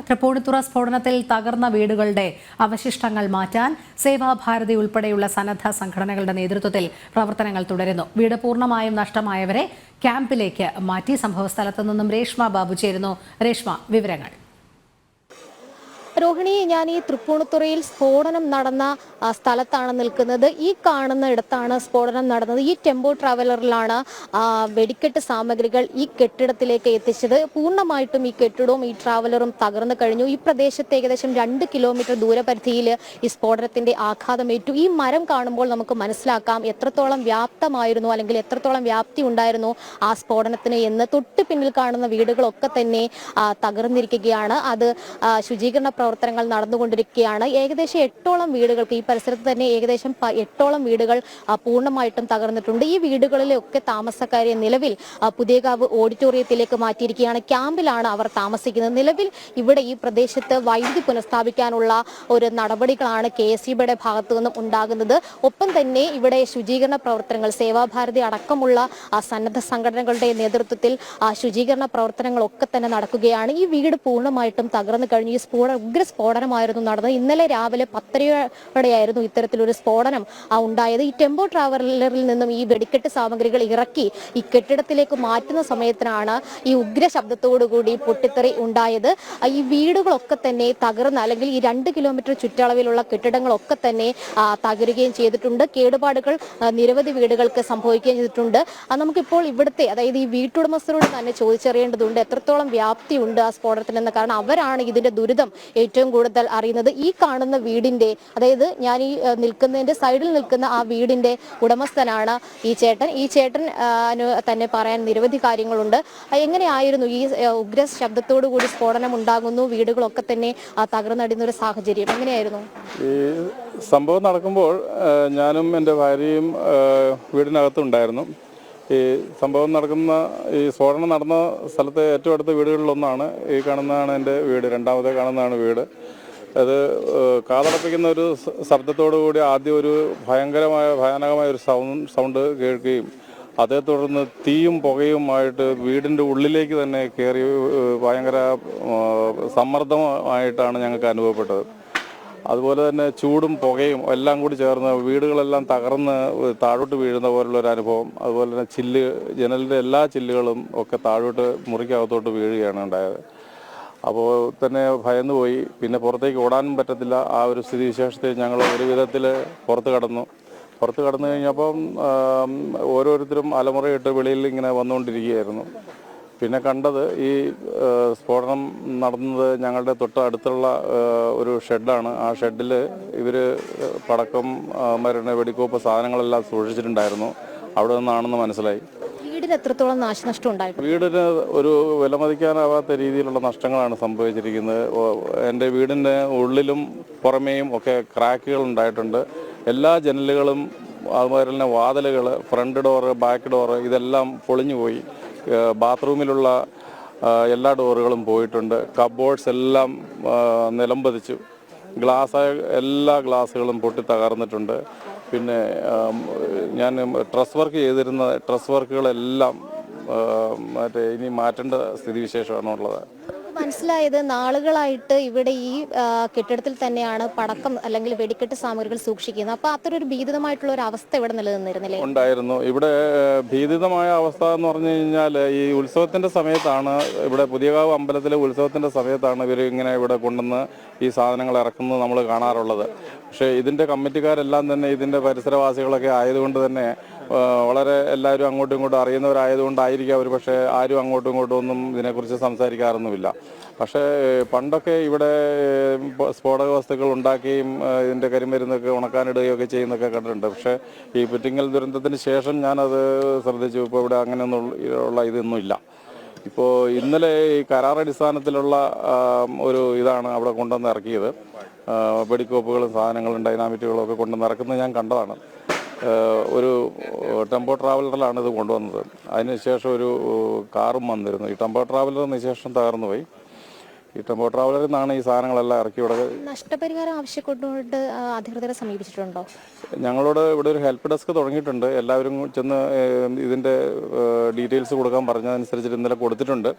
തൃപ്പൂണിത്തുറ സ്ഫോടനത്തിൽ തകർന്ന വീടുകളുടെ അവശിഷ്ടങ്ങൾ മാറ്റാൻ സേവാഭാരതി ഉൾപ്പെടെയുള്ള സന്നദ്ധ സംഘടനകളുടെ നേതൃത്വത്തിൽ പ്രവർത്തനങ്ങൾ തുടരുന്നു. വീട് പൂർണ്ണമായും നഷ്ടമായവരെ ക്യാമ്പിലേക്ക് മാറ്റി. സംഭവസ്ഥലത്തു നിന്നും രേഷ്മ ബാബു ചേരുന്നു. രേഷ്മ, വിവരങ്ങൾ. രോഹിണി, ഞാൻ ഈ തൃപ്പൂണിത്തുറയിൽ സ്ഫോടനം നടന്ന സ്ഥലത്താണ് നിൽക്കുന്നത്. ഈ കാണുന്ന ഇടത്താണ് സ്ഫോടനം നടന്നത്. ഈ ടെമ്പോ ട്രാവലറിലാണ് വെടിക്കെട്ട് സാമഗ്രികൾ ഈ കെട്ടിടത്തിലേക്ക് എത്തിച്ചത്. പൂർണ്ണമായിട്ടും ഈ കെട്ടിടവും ഈ ട്രാവലറും തകർന്നു കഴിഞ്ഞു. ഈ പ്രദേശത്ത് ഏകദേശം 2 കിലോമീറ്റർ ദൂരപരിധിയിൽ ഈ സ്ഫോടനത്തിന്റെ ആഘാതമേറ്റു. ഈ മരം കാണുമ്പോൾ നമുക്ക് മനസ്സിലാക്കാം എത്രത്തോളം വ്യാപ്തമായിരുന്നു, അല്ലെങ്കിൽ എത്രത്തോളം വ്യാപ്തി ഉണ്ടായിരുന്നു ആ സ്ഫോടനത്തിന് എന്ന്. തൊട്ട് പിന്നിൽ കാണുന്ന വീടുകളൊക്കെ തന്നെ തകർന്നിരിക്കുകയാണ്. അത് ശുചീകരണ പ്രവർത്തനങ്ങൾ നടന്നുകൊണ്ടിരിക്കുകയാണ്. ഏകദേശം 8ഓളം വീടുകൾക്ക് ഈ പരിസരത്ത് തന്നെ ഏകദേശം 8ഓളം വീടുകൾ പൂർണ്ണമായിട്ടും തകർന്നിട്ടുണ്ട്. ഈ വീടുകളിലൊക്കെ താമസക്കാരെ നിലവിൽ പുതിയകാവ് ഓഡിറ്റോറിയത്തിലേക്ക് മാറ്റിയിരിക്കുകയാണ്. ക്യാമ്പിലാണ് അവർ താമസിക്കുന്നത്. നിലവിൽ ഇവിടെ ഈ പ്രദേശത്ത് വൈദ്യുതി പുനഃസ്ഥാപിക്കാനുള്ള ഒരു നടപടികളാണ് KSEBിയുടെ ഭാഗത്തു നിന്നും ഉണ്ടാകുന്നത്. ഒപ്പം തന്നെ ഇവിടെ ശുചീകരണ പ്രവർത്തനങ്ങൾ സേവാഭാരതി അടക്കമുള്ള സന്നദ്ധ സംഘടനകളുടെ നേതൃത്വത്തിൽ ശുചീകരണ പ്രവർത്തനങ്ങളൊക്കെ തന്നെ നടക്കുകയാണ്. ഈ വീട് പൂർണ്ണമായിട്ടും തകർന്നു കഴിഞ്ഞു. ഈ ഉഗ്രസ്ഫോടനമായിരുന്നു നടന്നത്. ഇന്നലെ രാവിലെ 10:30 ഇത്തരത്തിലൊരു സ്ഫോടനം ഉണ്ടായത്. ഈ ടെമ്പോ ട്രാവലറിൽ നിന്നും ഈ വെടിക്കെട്ട് സാമഗ്രികൾ ഇറക്കി ഈ കെട്ടിടത്തിലേക്ക് മാറ്റുന്ന സമയത്തിനാണ് ഈ ഉഗ്ര ശബ്ദത്തോടുകൂടി പൊട്ടിത്തെറി ഉണ്ടായത്. ഈ വീടുകളൊക്കെ തന്നെ തകർന്ന്, അല്ലെങ്കിൽ ഈ 2 കിലോമീറ്റർ ചുറ്റളവിലുള്ള കെട്ടിടങ്ങളൊക്കെ തന്നെ തകരുകയും ചെയ്തിട്ടുണ്ട്. കേടുപാടുകൾ നിരവധി വീടുകൾക്ക് സംഭവിക്കുകയും ചെയ്തിട്ടുണ്ട്. നമുക്കിപ്പോൾ ഇവിടുത്തെ, അതായത് ഈ വീട്ടുടമസ്ഥരോട് തന്നെ ചോദിച്ചറിയേണ്ടതുണ്ട് എത്രത്തോളം വ്യാപ്തിയുണ്ട് ആ സ്ഫോടനത്തിനെന്ന്. കാരണം അവരാണ് ഇതിന്റെ ദുരിതം ഏറ്റവും കൂടുതൽ അറിയുന്നത്. ഈ കാണുന്ന വീടിന്റെ, അതായത് ഞാൻ ഈ നിൽക്കുന്നതിന്റെ സൈഡിൽ നിൽക്കുന്ന ആ വീടിന്റെ ഉടമസ്ഥനാണ് ഈ ചേട്ടൻ. ഈ ചേട്ടൻ തന്നെ പറയാൻ നിരവധി കാര്യങ്ങളുണ്ട്. എങ്ങനെയായിരുന്നു ഈ ഉഗ്ര ശബ്ദത്തോടു കൂടി സ്ഫോടനം ഉണ്ടാകുന്നു, വീടുകളൊക്കെ തന്നെ തകർന്നടിയുന്ന ഒരു സാഹചര്യം എങ്ങനെയായിരുന്നു? ഈ സംഭവം നടക്കുമ്പോൾ ഞാനും എൻ്റെ ഭാര്യയും വീടിനകത്തുണ്ടായിരുന്നു. ഈ സംഭവം നടക്കുന്ന, ഈ സ്ഫോടനം നടന്ന സ്ഥലത്തെ ഏറ്റവും അടുത്ത വീടുകളിലൊന്നാണ് ഈ കാണുന്നതാണ് എൻ്റെ വീട്. രണ്ടാമത്തെ കാണുന്നതാണ് വീട്. അത് കാതടപ്പിക്കുന്ന ഒരു ശബ്ദത്തോടു കൂടി ആദ്യം ഒരു ഭയാനകമായ ഒരു സൗണ്ട് കേൾക്കുകയും അതേ തുടർന്ന് തീയും പുകയുമായിട്ട് വീടിൻ്റെ ഉള്ളിലേക്ക് തന്നെ കയറി ഭയങ്കര സമ്മർദ്ദമായിട്ടാണ് ഞങ്ങൾക്ക് അനുഭവപ്പെട്ടത്. അതുപോലെ തന്നെ ചൂടും പുകയും എല്ലാം കൂടി ചേർന്ന് വീടുകളെല്ലാം തകർന്ന് താഴോട്ട് വീഴുന്ന പോലുള്ളൊരു അനുഭവം. അതുപോലെ തന്നെ ജനലിൻ്റെ എല്ലാ ചില്ലുകളും ഒക്കെ താഴോട്ട് മുറിക്കകത്തോട്ട് വീഴുകയാണ് ഉണ്ടായത്. അപ്പോൾ തന്നെ ഭയന്നു പോയി. പിന്നെ പുറത്തേക്ക് ഓടാനും പറ്റത്തില്ല. ആ ഒരു സ്ഥിതിവിശേഷത്തിൽ ഞങ്ങൾ ഒരു വിധത്തിൽ പുറത്ത് കടന്നു കഴിഞ്ഞപ്പം ഓരോരുത്തരും അലമുറയിട്ട് വെളിയിൽ ഇങ്ങനെ വന്നുകൊണ്ടിരിക്കുകയായിരുന്നു. പിന്നെ കണ്ടത് ഈ സ്ഫോടനം നടന്നത് ഞങ്ങളുടെ തൊട്ട് അടുത്തുള്ള ഒരു ഷെഡാണ്. ആ ഷെഡിൽ ഇവർ പടക്കം, മരുന്ന്, വെടിക്കോപ്പ് സാധനങ്ങളെല്ലാം സൂക്ഷിച്ചിട്ടുണ്ടായിരുന്നു. അവിടെ നിന്നാണെന്ന് മനസ്സിലായി. വീടിന് എത്രത്തോളം നാശനഷ്ടം ഉണ്ടായിരുന്നു? വീടിന് ഒരു വിലമതിക്കാനാവാത്ത രീതിയിലുള്ള നഷ്ടങ്ങളാണ് സംഭവിച്ചിരിക്കുന്നത്. എൻ്റെ വീടിൻ്റെ ഉള്ളിലും പുറമേയും ഒക്കെ ക്രാക്കുകൾ ഉണ്ടായിട്ടുണ്ട്. എല്ലാ ജനലുകളും അതുപോലെ തന്നെ വാതിലുകൾ, ഫ്രണ്ട് ഡോറ്, ബാക്ക് ഡോറ് ഇതെല്ലാം പൊളിഞ്ഞു പോയി. ബാത്റൂമിലുള്ള എല്ലാ ഡോറുകളും പോയിട്ടുണ്ട്. കബോർഡ്സ് എല്ലാം നിലംപതിച്ചു. എല്ലാ ഗ്ലാസ്സുകളും പൊട്ടി തകർന്നിട്ടുണ്ട്. പിന്നെ ഞാൻ ഡ്രസ് വർക്ക് ചെയ്തിരുന്ന ഡ്രസ് വർക്കുകളെല്ലാം ഇനി മാറ്റേണ്ട സ്ഥിതിവിശേഷമാണുള്ളത്. മനസ്സിലായത് നാളുകളായിട്ട് ഇവിടെ ഈ കെട്ടിടത്തിൽ തന്നെയാണ് പടക്കം അല്ലെങ്കിൽ വെടിക്കെട്ട് സാമഗ്രികൾ സൂക്ഷിക്കുന്നത്. അപ്പോൾ അത്തരൊരു ഭീതിതമായിട്ടുള്ള ഒരു അവസ്ഥ ഇവിടെ നിലനിന്നിരുന്നില്ലേ? ഉണ്ടായിരുന്നു. ഇവിടെ ഭീതിതമായ അവസ്ഥ എന്ന് പറഞ്ഞു കഴിഞ്ഞാൽ ഈ ഉത്സവത്തിൻ്റെ സമയത്താണ്, ഇവിടെ പുതിയകാവ് അമ്പലത്തിലെ ഉത്സവത്തിൻ്റെ സമയത്താണ് ഇവർ ഇങ്ങനെ ഇവിടെ കൊണ്ടുവന്ന് ഈ സാധനങ്ങൾ ഇറക്കുന്നത് നമ്മൾ കാണാറുള്ളത്. പക്ഷേ ഇതിൻ്റെ കമ്മിറ്റിക്കാരെല്ലാം തന്നെ ഇതിൻ്റെ പരിസരവാസികളൊക്കെ ആയതുകൊണ്ട് തന്നെ വളരെ എല്ലാവരും അങ്ങോട്ടും ഇങ്ങോട്ടും അറിയുന്നവരായതുകൊണ്ടായിരിക്കും അവർ. പക്ഷേ ആരും അങ്ങോട്ടും ഇങ്ങോട്ടും ഒന്നും ഇതിനെക്കുറിച്ച് സംസാരിക്കാറൊന്നുമില്ല. പക്ഷേ പണ്ടൊക്കെ ഇവിടെ സ്ഫോടക വസ്തുക്കൾ ഉണ്ടാക്കുകയും ഇതിൻ്റെ കരിമരുന്നൊക്കെ ഉണക്കാനിടുകയൊക്കെ ചെയ്യുന്നൊക്കെ കണ്ടിട്ടുണ്ട്. പക്ഷേ ഈ പുറ്റിങ്ങൽ ദുരന്തത്തിന് ശേഷം ഞാനത് ശ്രദ്ധിച്ചു. ഇപ്പോൾ ഇവിടെ അങ്ങനെയൊന്നുള്ള ഇതൊന്നുമില്ല. ഇപ്പോൾ ഇന്നലെ ഈ കരാറടിസ്ഥാനത്തിലുള്ള ഒരു ഇതാണ് അവിടെ കൊണ്ടുവന്ന് ഇറക്കിയത്. വെടിക്കോപ്പുകളും സാധനങ്ങളും ഡൈനാമിറ്റുകളും ഒക്കെ കൊണ്ടുവന്ന് ഇറക്കുന്നത് ഞാൻ കണ്ടതാണ്. ഒരു ടെമ്പോ ട്രാവലറിലാണ് ഇത് കൊണ്ടുവന്നത്. അതിനുശേഷം ഒരു കാറും വന്നിരുന്നു. ഈ ടെമ്പോ ട്രാവലറിന് ശേഷം തകർന്നു പോയി. ഈ ടെമ്പോ ട്രാവലറിൽ നിന്നാണ് ഈ സാധനങ്ങളെല്ലാം ഇറക്കി. ഇവിടെ നഷ്ടപരിഹാരം ആവശ്യപ്പെട്ടുകൊണ്ട് അധികൃതരെ സമീപിച്ചിട്ടുണ്ടോ? ഞങ്ങളോട് ഇവിടെ ഒരു ഹെൽപ്പ് ഡെസ്ക് തുടങ്ങിയിട്ടുണ്ട്. എല്ലാവരും ചെന്ന് ഇതിൻ്റെ ഡീറ്റെയിൽസ് കൊടുക്കാൻ പറഞ്ഞതനുസരിച്ചിട്ട് ഇന്നലെ കൊടുത്തിട്ടുണ്ട്.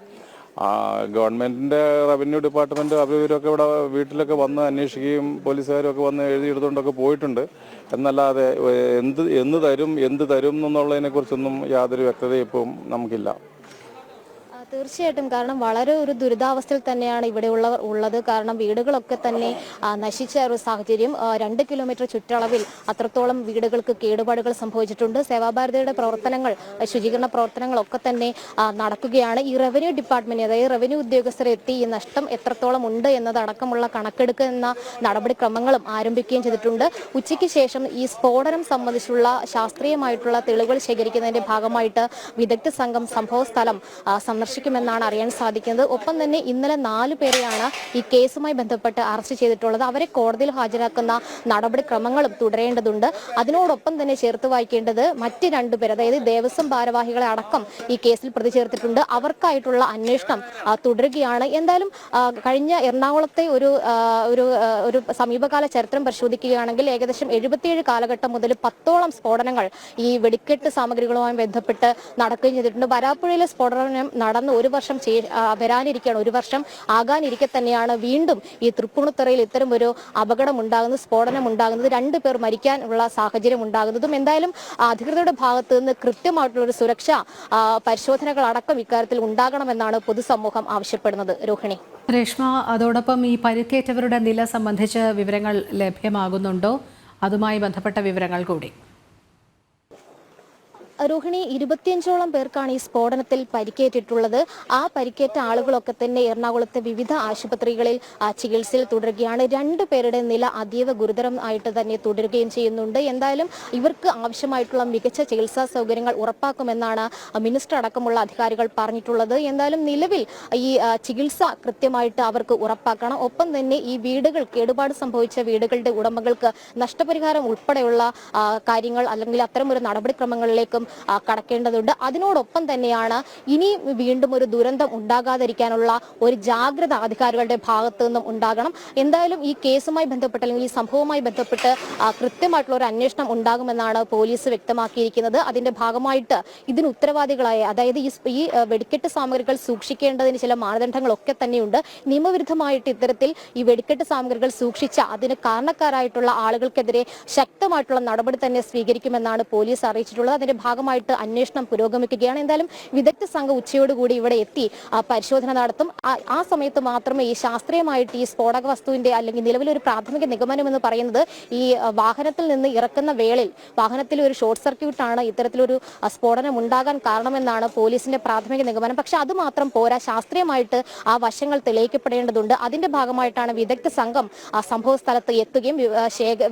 ഗവൺമെൻറ്റിൻ്റെ റവന്യൂ ഡിപ്പാർട്ട്മെൻറ്റ് അവരൊക്കെ ഇവിടെ വീട്ടിലൊക്കെ വന്ന് അന്വേഷിക്കുകയും പോലീസുകാരൊക്കെ വന്ന് എഴുതിയെടുത്തുകൊണ്ടൊക്കെ പോയിട്ടുണ്ട്. എന്നല്ലാതെ എന്ത് തരും എന്നുള്ളതിനെക്കുറിച്ചൊന്നും യാതൊരു വ്യക്തതയും ഇപ്പം നമുക്കില്ല. തീർച്ചയായിട്ടും, കാരണം വളരെ ഒരു ദുരിതാവസ്ഥയിൽ തന്നെയാണ് ഇവിടെ ഉള്ളത്. കാരണം വീടുകളൊക്കെ തന്നെ നശിച്ച ഒരു സാഹചര്യം. 2 കിലോമീറ്റർ ചുറ്റളവിൽ അത്രത്തോളം വീടുകൾക്ക് കേടുപാടുകൾ സംഭവിച്ചിട്ടുണ്ട്. സേവാഭാരതിയുടെ പ്രവർത്തനങ്ങൾ, ശുചീകരണ പ്രവർത്തനങ്ങളൊക്കെ തന്നെ നടക്കുകയാണ്. ഈ റവന്യൂ ഡിപ്പാർട്ട്മെന്റ്, അതായത് റവന്യൂ ഉദ്യോഗസ്ഥർ എത്തി ഈ നഷ്ടം എത്രത്തോളം ഉണ്ട് എന്നതടക്കമുള്ള കണക്കെടുക്കുന്ന നടപടിക്രമങ്ങളും ആരംഭിക്കുകയും ചെയ്തിട്ടുണ്ട്. ഉച്ചയ്ക്ക് ശേഷം ഈ സ്ഫോടനം സംബന്ധിച്ചുള്ള ശാസ്ത്രീയമായിട്ടുള്ള തെളിവുകൾ ശേഖരിക്കുന്നതിന്റെ ഭാഗമായിട്ട് വിദഗ്ധ സംഘം സംഭവ സ്ഥലം സന്ദർശിക്കുമെന്നാണ് അറിയാൻ സാധിക്കുന്നത്. ഒപ്പം തന്നെ ഇന്നലെ 4 പേരെയാണ് ഈ കേസുമായി ബന്ധപ്പെട്ട് അറസ്റ്റ് ചെയ്തിട്ടുള്ളത്. അവരെ കോടതിയിൽ ഹാജരാക്കുന്ന നടപടിക്രമങ്ങളും തുടരേണ്ടതുണ്ട്. അതിനോടൊപ്പം തന്നെ ചേർത്ത് വായിക്കേണ്ടത് മറ്റ് 2 പേർ, അതായത് ദേവസ്വം ഭാരവാഹികളെ അടക്കം ഈ കേസിൽ പ്രതി ചേർത്തിട്ടുണ്ട്. അവർക്കായിട്ടുള്ള അന്വേഷണം തുടരുകയാണ്. എന്തായാലും കഴിഞ്ഞ എറണാകുളത്തെ ഒരു സമീപകാല ചരിത്രം പരിശോധിക്കുകയാണെങ്കിൽ ഏകദേശം 77 കാലഘട്ടം മുതൽ 10ഓളം സ്ഫോടനങ്ങൾ ഈ വെടിക്കെട്ട് സാമഗ്രികളുമായി ബന്ധപ്പെട്ട് നടക്കുകയും ചെയ്തിട്ടുണ്ട്. വരാപ്പുഴയിലെ സ്ഫോടനം നടന്ന് 1 വർഷം വരാനിരിക്കുകയാണ്. 1 വർഷം ആകാനിരിക്കെ തന്നെയാണ് വീണ്ടും ഈ തൃപ്പൂണിത്തുറയിൽ ഇത്തരം ഒരു അപകടം ഉണ്ടാകുന്നത്, സ്ഫോടനം ഉണ്ടാകുന്നത്, 2 പേർ മരിക്കാനുള്ള സാഹചര്യം ഉണ്ടാകുന്നതും. എന്തായാലും അധികൃതരുടെ ഭാഗത്ത് നിന്ന് കൃത്യമായിട്ടുള്ള ഒരു സുരക്ഷാ പരിശോധനകൾ അടക്കം ഇക്കാര്യത്തിൽ ഉണ്ടാകണമെന്നാണ് പൊതുസമൂഹം ആവശ്യപ്പെടുന്നത്. രോഹിണി. രേഷ്മ, അതോടൊപ്പം ഈ പരിക്കേറ്റവരുടെ നില സംബന്ധിച്ച് വിവരങ്ങൾ ലഭ്യമാകുന്നുണ്ടോ? അതുമായി ബന്ധപ്പെട്ട വിവരങ്ങൾ കൂടി. രോഹിണി, 25ഓളം പേർക്കാണ് ഈ സ്ഫോടനത്തിൽ പരിക്കേറ്റിട്ടുള്ളത്. ആ പരിക്കേറ്റ ആളുകളൊക്കെ തന്നെ എറണാകുളത്തെ വിവിധ ആശുപത്രികളിൽ ചികിത്സയിൽ തുടരുകയാണ്. 2 പേരുടെ നില അതീവ ഗുരുതരം ആയിട്ട് തന്നെ തുടരുകയും ചെയ്യുന്നുണ്ട്. എന്തായാലും ഇവർക്ക് ആവശ്യമായിട്ടുള്ള മികച്ച ചികിത്സാ സൗകര്യങ്ങൾ ഉറപ്പാക്കുമെന്നാണ് മിനിസ്റ്റർ അടക്കമുള്ള അധികാരികൾ പറഞ്ഞിട്ടുള്ളത്. എന്തായാലും നിലവിൽ ഈ ചികിത്സ കൃത്യമായിട്ട് അവർക്ക് ഉറപ്പാക്കണം. ഒപ്പം തന്നെ ഈ വീടുകൾ, കേടുപാട് സംഭവിച്ച വീടുകളുടെ ഉടമകൾക്ക് നഷ്ടപരിഹാരം ഉൾപ്പെടെയുള്ള കാര്യങ്ങൾ അല്ലെങ്കിൽ അത്തരമൊരു നടപടിക്രമങ്ങളിലേക്കും കടക്കേണ്ടതുണ്ട്. അതിനോടൊപ്പം തന്നെയാണ് ഇനി വീണ്ടും ഒരു ദുരന്തം ഉണ്ടാകാതിരിക്കാനുള്ള ഒരു ജാഗ്രത അധികാരികളുടെ ഭാഗത്തു നിന്നും ഉണ്ടാകണം. എന്തായാലും ഈ കേസുമായി ബന്ധപ്പെട്ട് അല്ലെങ്കിൽ ഈ സംഭവവുമായി ബന്ധപ്പെട്ട് കൃത്യമായിട്ടുള്ള ഒരു അന്വേഷണം ഉണ്ടാകുമെന്നാണ് പോലീസ് വ്യക്തമാക്കിയിരിക്കുന്നത്. അതിന്റെ ഭാഗമായിട്ട് ഇതിന് ഉത്തരവാദികളായ, അതായത് ഈ വെടിക്കെട്ട് സാമഗ്രികൾ സൂക്ഷിക്കേണ്ടതിന് ചില മാനദണ്ഡങ്ങളൊക്കെ തന്നെയുണ്ട്. നിയമവിരുദ്ധമായിട്ട് ഇത്തരത്തിൽ ഈ വെടിക്കെട്ട് സാമഗ്രികൾ സൂക്ഷിച്ച അതിന് കാരണക്കാരായിട്ടുള്ള ആളുകൾക്കെതിരെ ശക്തമായിട്ടുള്ള നടപടി തന്നെ സ്വീകരിക്കുമെന്നാണ് പോലീസ് അറിയിച്ചിട്ടുള്ളത്. അതിന്റെ ഭാഗമായിട്ട് അന്വേഷണം പുരോഗമിക്കുകയാണ്. എന്തായാലും വിദഗ്ധ സംഘം ഉച്ചയോടുകൂടി ഇവിടെ എത്തി പരിശോധന നടത്തും. ആ സമയത്ത് മാത്രമേ ഈ ശാസ്ത്രീയമായിട്ട് ഈ സ്ഫോടക വസ്തുവിന്റെ അല്ലെങ്കിൽ നിലവിലൊരു പ്രാഥമിക നിഗമനം എന്ന് പറയുന്നത് ഈ വാഹനത്തിൽ നിന്ന് ഇറക്കുന്ന വേളയിൽ വാഹനത്തിൽ ഒരു ഷോർട്ട് സർക്യൂട്ടാണ് ഇത്തരത്തിലൊരു സ്ഫോടനം ഉണ്ടാകാൻ കാരണമെന്നാണ് പോലീസിന്റെ പ്രാഥമിക നിഗമനം. പക്ഷെ അത് മാത്രം പോരാ, ശാസ്ത്രീയമായിട്ട് ആ വശങ്ങൾ തെളിയിക്കപ്പെടേണ്ടതുണ്ട്. അതിന്റെ ഭാഗമായിട്ടാണ് വിദഗ്ധ സംഘം സംഭവ സ്ഥലത്ത് എത്തുകയും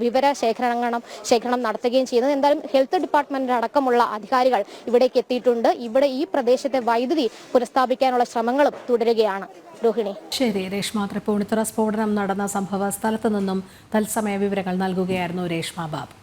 വിവര ശേഖരണം നടത്തുകയും ചെയ്യുന്നത്. എന്തായാലും ഹെൽത്ത് ഡിപ്പാർട്ട്മെന്റിന് അടക്കമുള്ള അധികാരികൾ ഇവിടേക്ക് എത്തിയിട്ടുണ്ട്. ഇവിടെ ഈ പ്രദേശത്തെ വൈദ്യുതി പുനഃസ്ഥാപിക്കാനുള്ള ശ്രമങ്ങളും തുടരുകയാണ്. രോഹിണി. ശരി രേഷ്മ, തൃപ്പൂണിത്തുറ സ്ഫോടനം നടന്ന സംഭവ സ്ഥലത്ത് നിന്നും തത്സമയ വിവരങ്ങൾ നൽകുകയായിരുന്നു രേഷ്മ ബാബു.